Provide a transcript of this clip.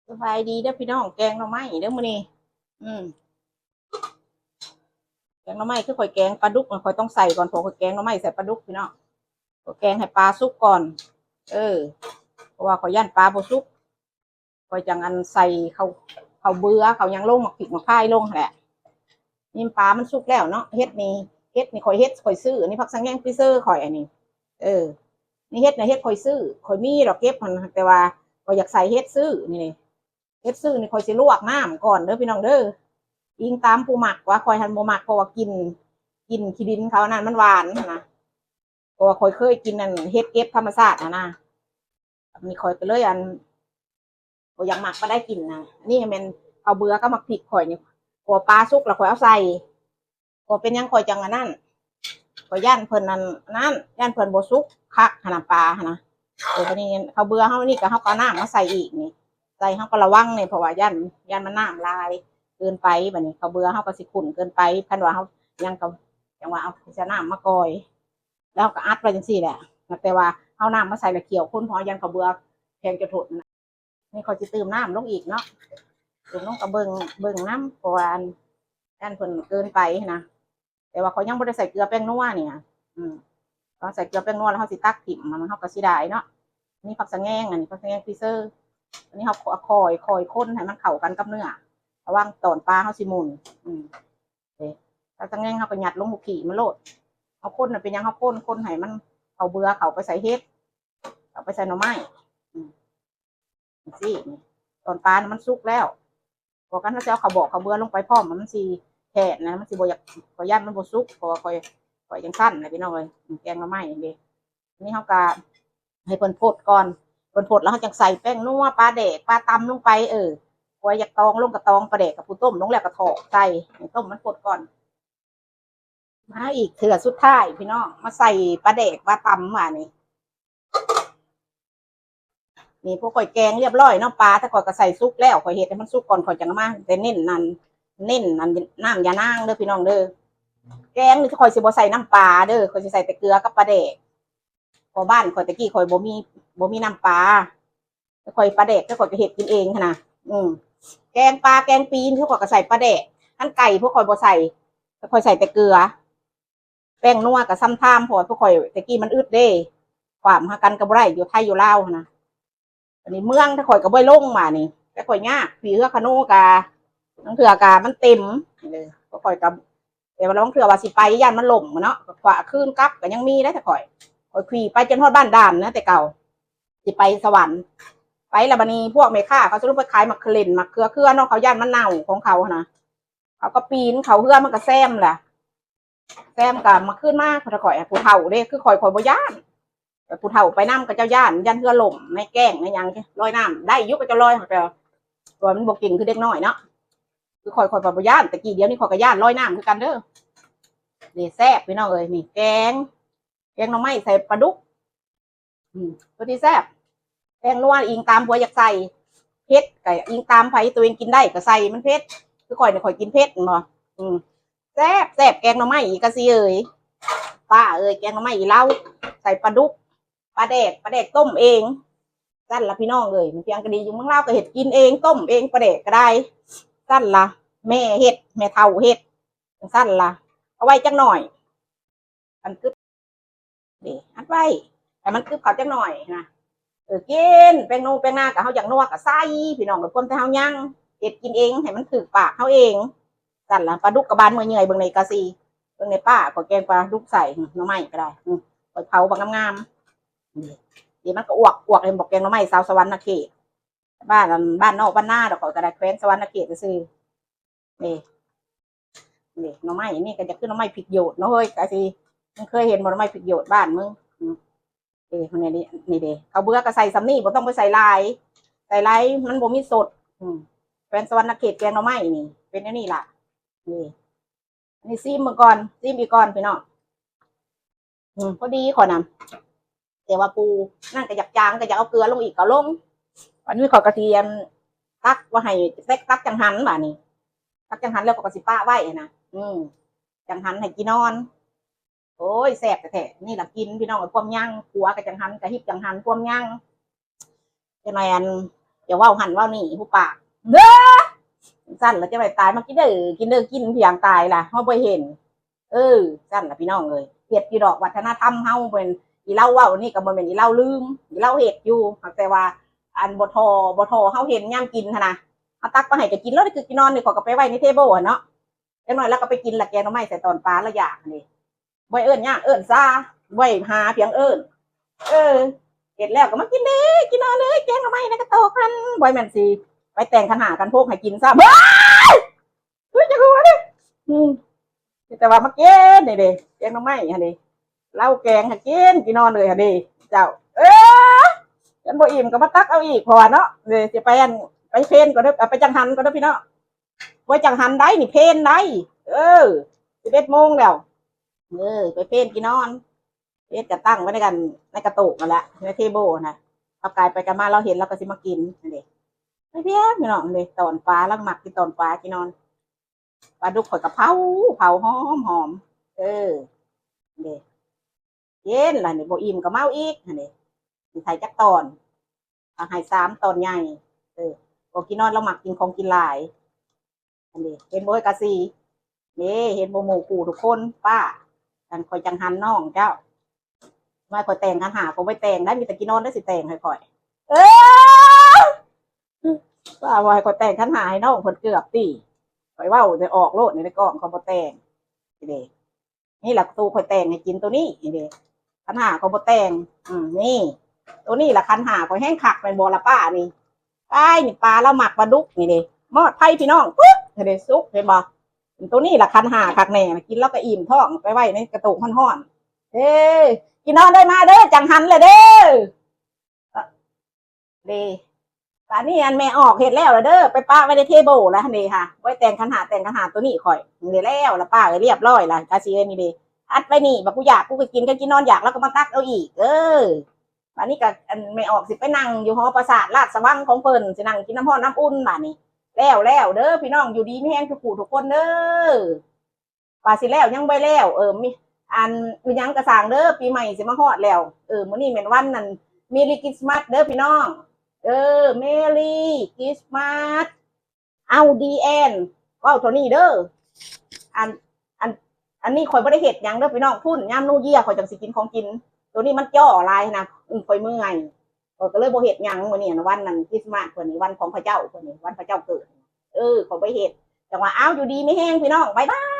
สบายดีเด้อพี่น้องแกงหน่อไม้เด้อมื้อนี้แกงหน่อไม้คือข่อยแกงปลาดุกข่อยต้องใส่ก่อนพอข่อยแกงหน่อไม้ใส่ปลาดุกพี่น้องข่อยแกงให้ปลาสุกก่อนเพราะว่าข่อยย่านปลาบ่สุกข่อยจังอันใส่เขาเบื่อเขายังลงหมักพริกหมักพายลงแหละนี่ปลามันสุกแล้วเนาะเฮ็ดนี่ข่อยเฮ็ดข่อยซื้ออันนี้ผักสังแยงฟรีเซอร์ข่อยอันนี้นี่เฮ็ดข่อยซื้อข่อยมีดอกเก็บมันแต่ว่าข่อยอยากใส่เฮ็ดซื้อนี่เฮ็ดซื้อนี่ข่อยสิลวกน้ำก่อนเด้อพี่น้องเด้ออิงตามผู้มักว่าข่อยหันบ่มักเพราะว่ากินขี้ดินเขานั่นมันหวานนะเพราะว่าข่อยเคยกินนั่นเฮ็ดเก็บธรรมชาตินะมีข่อยไปเลยข่อยอยากมักบ่ได้กินนะนี่แม่นเอาเบื่อก็มักพริกข่อยนี่พอปลาสุกแล้วข่อยเอาใส่พอเป็นหยังข่อยจังอันนั้นข่อยย่านเพิ่นนั่นย่านเพิ่นบ่สุกคักหั่นน่ะปลาหั่นนะบัดนี้เขาเบื่อเฮานี่ก็เฮาก็เอาน้ำมาใส่อีกนี่ใส่เฮาก็ระวังนี่เพราะว่าย่านมันน้ำลายเกินไปบัดนี้เขาเบื่อเฮาก็สิขุ่นเกินไปคันว่าเฮายังก็จังว่าเอาจะน้ำมากอย แล้วก็อัดไว้จังซี่แหละแต่ว่าเอาน้ำมาใส่ละเขียวคนพอยันเขาเบื่อแพงจะถดนี่เขาจะเติมน้ำลงอีกเนาะเติมลงกับเบิ่งน้ำเพราะว่าอันเพิ่นเกินไปนะแต่ว่าเขายังไม่ได้ใส่เกลือแป้งนัวเนี่ยเขาใส่เกลือแป้งนัวแล้วเขาสิตักถิ่มมันเขาก็สิได้เนาะนี่ผักสะแงงอันนี้ผักสะแงงฟรีเซอร์อันนี้เขาคอยคนให้มันเข้ากันกับเนื้อระวังตอนปลาเขาสิมุนผักสะแงงเขาก็หยัดลงหุขี่มันโลดเขาคนเป็นยังเขาคนให้มันเขาเบื่อเขาไปใส่เฮ็ดเขาไปใส่หน่อไม้สิตอนปลามันสุกแล้วบอกกันว่าจะเอาเขาบอกเขาเบื่อลงไปพร้อมมันสิแฉะนะมันสิบอยากขอย่านมันบสุกพอคอยยังสั้นนะพี่น้องเลยแกงหน่อไม้เด็กนี่เขาก็ให้เพิ่นโพดก่อนเพิ่นโพดแล้วเขาจะใส่แป้งนัวปลาแดกปลาตำลงไปคอยอยากตองลงกับตองปลาแดกกับผู้ต้มลงแล้วก็ถอกใส่ต้มมันโพดก่อนมาอีกเถื่อสุดท้ายพี่น้องมาใส่ปลาแดกปลาตำมานี่พวกข่อยแกงเรียบร้อยเนาะปลาถ้าข่อยก็ใส่ซุกแล้วข่อยเห็ดให้มันซุกก่อนข่อยจังมาแต่เน้นนั่นน้ำยานางเด้อพี่น้องเด้อแกงนี่ข่อยสิบ่ใส่น้ำปลาเด้อข่อยสิใส่แต่เกลือกับปลาแดกพอบ้านข่อยตะกี้ข่อยบ่มีน้ำปลาข่อยปลาแดกก็ข่อยก็เห็ดกินเองนะแกงปลาแกงปีนพวกข่อยก็ใส่ปลาแดกอันไก่พวกข่อยบ่ใส่ข่อยใส่แต่เกลือแป้งนัวกับซ้ำท่ามพอพวกข่อยตะกี้มันอึดเด้ความหากันกับบ่ได้อยู่ไทยอยู่ลาวนะอันนี้เมืองถ้าข่อยก็บ่ลงมานี่แต่ข่อยยากผีเหือคาโนกาทั้งเถื่อกามันเต็มเลยก็ข่อยกับแต่ว่าลองเถื่อว่าสิไปย่านมันหล่มเนาะขวาคืนกับก็ยังมีได้แต่ข่อยขี่ไปจนฮอดบ้านด่านนะแต่เก่าสิไปสวรรค์ไปละบัดนี้พวกแม่ค้าเขาจะรู้ไปขายมักเคลนมักเครือเนาะเขาย่านมันเน่าของเขานะเขาก็ปีนเขาเหือมันก็แซมแหละแซมกับมาขึ้นมากถ้าข่อยผู้เฒ่าเด้คือข่อยบ่ย่านผู้เฒ่าไปน้ำกับเจ้าย่านยันเพื่อหล่มไม่แกล้งไม่ยังลอยน้ำได้ยุบก็จะลอยแต่ตัวมันบกกิ่งคือเด็กน้อยเนาะคือคอยปรับย่านแต่กี่เดียวนี่คอยกับย่านลอยน้ำคือกันเด้อนี่แซ่บพี่น้องเอ้ยนี่แกงหน่อไม้ใส่ปลาดุกตัวที่แซ่บแกงนัวอิงตามผัวอยากใส่เผ็ดไก่อิงตามไผตัวเองกินได้ก็ใส่มันเผ็ดคือคอยเนี่ยคอยกินเผ็ดเนาะแซ่บแกงหน่อไม้อีกกะซีเอ้ยป้าเอ้ยแกงหน่อไม้อีเล่าใส่ปลาดุกปลาแดกต้มเองสั้นละพี่น้องเลยมันเพียงก็ดีอยู่เมืองลาวก็เห็ดกินเองต้มเองปลาแดกก็ได้สั้นละแม่เห็ดแม่เฒ่าเห็ดสั้นละเอาไว้จังหน่อยมันกึบนี่อัดไว้แต่มันกึบเขาจังหน่อยนะกินแป้งนูแป้งหน้ากับเขาอย่างนัวกับไส้พี่น้องกับคนแต่เขายังเห็ดกินเองให้มันถือปากเขาเองสั้นละปลาดุกกระบาลเมื่อเหนื่อยเบิ่งในกะซีเบิ่งในป้าขอแกงปลาดุกใส่หน่อไม้ก็ได้ขอเผาบางงามเดี๋ยวมันก็อวกเลยบอกแกงหน่อไม้สาวสวรรค์นะเขตบ้านนอกบ้านหน้าดอกก็ได้แคว้นสวรรค์นะเขตจะซื้อนี่หน่อไม้นี่ก็จะขึ้นหน่อไม้ผิดโยดเนาะเฮ้ยกะสิมึงเคยเห็นหน่อไม้ผิดโยดบ้านมึงคนนี้นี่เด้เขาเบื่อก็ใส่ซัมนี่บ่ต้องไปใส่ลายมันบ่มีสดแคว้นสวรรค์นะเขตแกงหน่อไม้นี่เป็นนี่ล่ะนี่ซีมมือก่อนซีมอีกก่อนพี่น้องพอดีขอนำแต่ว่าปูนั่นก็อยากจางก็อยากเอาเกลือลงอีกก็ลงวันนี้ขอกระเทียมตักว่าให้ตักจังหันบ่านี่ตักจังหันแล้วก็สิป้าไว้นะจังหันให้กินนอนโอ้ยแซ่บแต่นี่แหละกินพี่น้องกับความยั่งขัวกับจังหันกับฮิบจังหันความยั่งจะหน่อยอย่าว่าหันว่านี่ผู้ปากเด้อสั้นแล้วจะไปตายมากินเด้อกินเพียงตายล่ะเขาไปเห็นสั้นละพี่น้องเลยเห็ดอยู่ดอกวัฒนธรรมเฮาเป็นอีเล่าว่านี่ก็บ่เป็นอีเล่าลืมอีเล่าเห็ดอยู่แต่ว่าอันบ่ทอเฮาเห็นย่ำกินนะเอาตักมาให้ก็กินแล้วคือกินนอนนี่ขอก็ไปไว้ในเทเบิลเนาะจังหน่อยแล้วก็ไปกินละแกงหน่อไม้ใส่ตอนปลาละอย่างนี่บ่เอิ้นยากเอิ้นซาบ่หาเพียงเอิ้นเห็ดแล้วก็มากินเด้กินนอนเลยแกงหน่อไม้ในกระโตกกันบ่แม่นสิไปแต่งขนากันพวกให้กินซะบ้าเฮ้ยจะหัวเด้แต่ว่ามาเก็นนี่เด้แกงหน่อไม้ฮะดิเล่าแกงให้กินนอนเลยฮะดิเจ้าฉันบ่อิ่มก็มาตักเอาอีกพอเนาะเลยสิไปไปเพนก็ได้ไปจังหันก็ได้พี่เนาะไว้จังหันได้นี่เพนได้11 โมงแล้วไปเพนกินนอนเพนจะตั้งไว้ในกันในกระโตกนั่นแหละในเทเบิลนะเอากายไปกันมาเราเห็นเราก็สิมากินนี่ไปเพี้ยพี่น้องเลยตอนปลาลังหมักกินตอนปลากินนอนปลาดุกข่อยกะเพราหอมเด็ก เย็นล่ะนี่บ่อิ่มก็เมาอีกหั่นนี่สิใส่จักตอนให้3ตอนใหญ่บ่กินนอนเรามักกินของกินหลายอันนี้เห็นบ่กะซีนี่เห็นบ่หมู่ปู่ทุกคนป้ากันคอยจังหันน้องเจ้าไม่คอยแต่งกันหาก็ไปแต่งได้มีแต่กินนอนได้สิแต่งให้คอยเออป้าว่าให้คอยแต่งคันหาให้น้องเพิ่นเกือบตีคอยเว้าจะออกโลดในกล่องเขาบ่แต่งนี่นี่แหละตู้คอยแต่งให้กินตัวนี้นี่คันหาเขาบ่แต่งนี่ตัวนี้แหละคันหาคอยแห้งคักเป็นบ่ละป้านี่ป้ายนี่ปลาแล้วหมักปลาดุกนี่เด้มอดไผ่พี่น้องปึ๊บเด้ซุกเห็นบ่ตัวนี้แหละคันหาคักแน่กินแล้วก็อิ่มท้องไปไว้ในกระตุกฮ้อนๆกินนอนได้มาเด้อจังหันเลยเด้อเด้ป่านนี้อันแม่ออกเห็ดแล้วเด้อไปป้าไว้ในเทเบิลแล้วนี่ค่ะไว้แต่งคันหาตัวนี้ข่อยนี่แล้วป้าเรียบร้อยละกาซีนี่เด้อัดไว้นี่บักกูอยากกูก็กินก็กินนอนอยากแล้วก็มาตักเอาอีกป่านนี้ก็อันแม่ออกสิไปนั่งอยู่หอประสาทลาดสว่างของเพิ่นสินั่งกินน้ำร้อนน้ำอุ่นป่านนี้แล้วเด้อพี่น้องอยู่ดีไม่แห้งทุกผู้ทุกคนเด้อป่าสิแล้วยังไม่แล้วมีอันมียังกระสางเด้อปีใหม่สิมาฮอดแล้วมื้อนี้แม่นวันนั้นมีลิกิสมัสเด้อพี่น้องเมรี่คริสต์มาสเอาดีแอนว้าวโทนี่เด้ออันอันอันนี้ข่อยบ่ได้เฮ็ดหยังเด้อพี่น้องพุ่นยามนูเยียข่อยจังสิกินของกินตัวนี้มันจ่อลายนะข่อยเมื่อยก็เลยบ่เฮ็ดหยังมื้อนี้วันนั้นคริสต์มาสเพิ่นนี่วันของพระเจ้าเพิ่นนี่วันพระเจ้าเกิดข่อยบ่เฮ็ดจังว่าอ้าวอยู่ดีไม่แห้งพี่น้องบ๊ายบาย